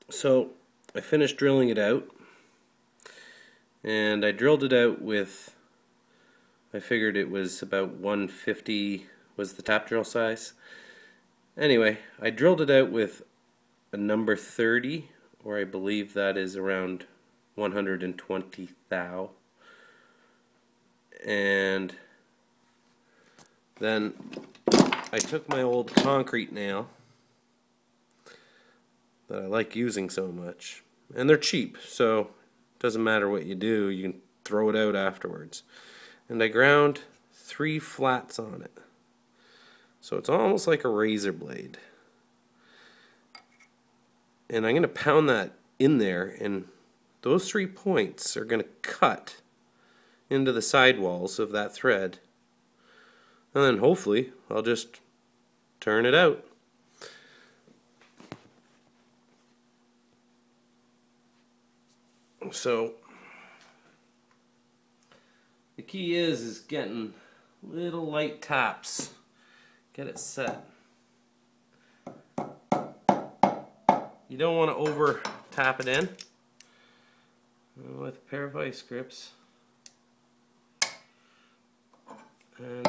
So I finished drilling it out, and I drilled it out with, I figured it was about 150 was the tap drill size. Anyway, I drilled it out with a number 30, or I believe that is around 120 thou. And then I took my old concrete nail that I like using so much, and they're cheap, so it doesn't matter what you do, you can throw it out afterwards. And I ground 3 flats on it, so it's almost like a razor blade. And I'm going to pound that in there, and those 3 points are going to cut into the sidewalls of that thread, and then hopefully I'll just turn it out. So the key is getting little light taps. Get it set. You don't want to over tap it in. With a pair of vice grips. And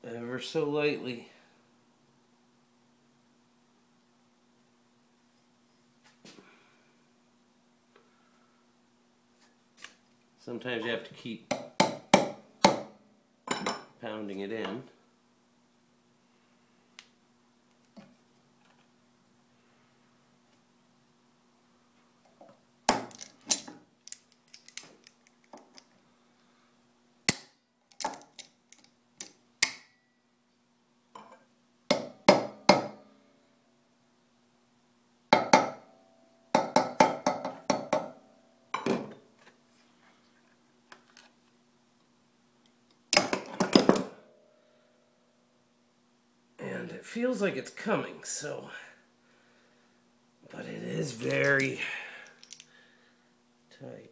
ever so lightly. Sometimes you have to keep pounding it in. And it feels like it's coming, so, but it is very tight.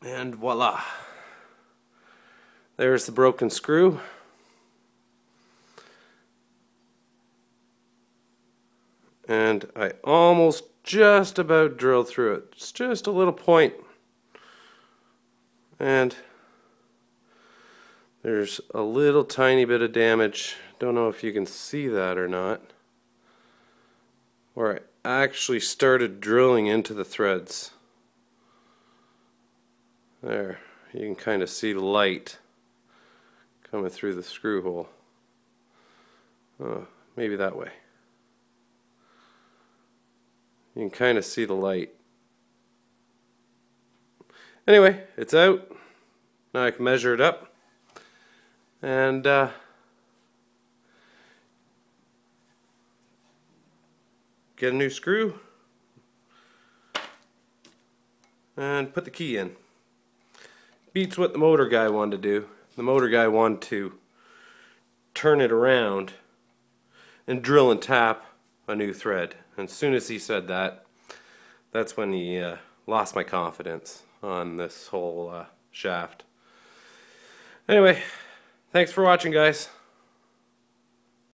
And voila, there's the broken screw. And I almost just about drilled through it. It's just a little point. And there's a little tiny bit of damage. Don't know if you can see that or not. Where I actually started drilling into the threads. There, you can kind of see light coming through the screw hole. Maybe that way. You can kind of see the light. Anyway, it's out. Now I can measure it up. And get a new screw. And put the key in. Beats what the motor guy wanted to do. The motor guy wanted to turn it around and drill and tap a new thread. And as soon as he said that, that's when he lost my confidence on this whole shaft. Anyway, thanks for watching, guys.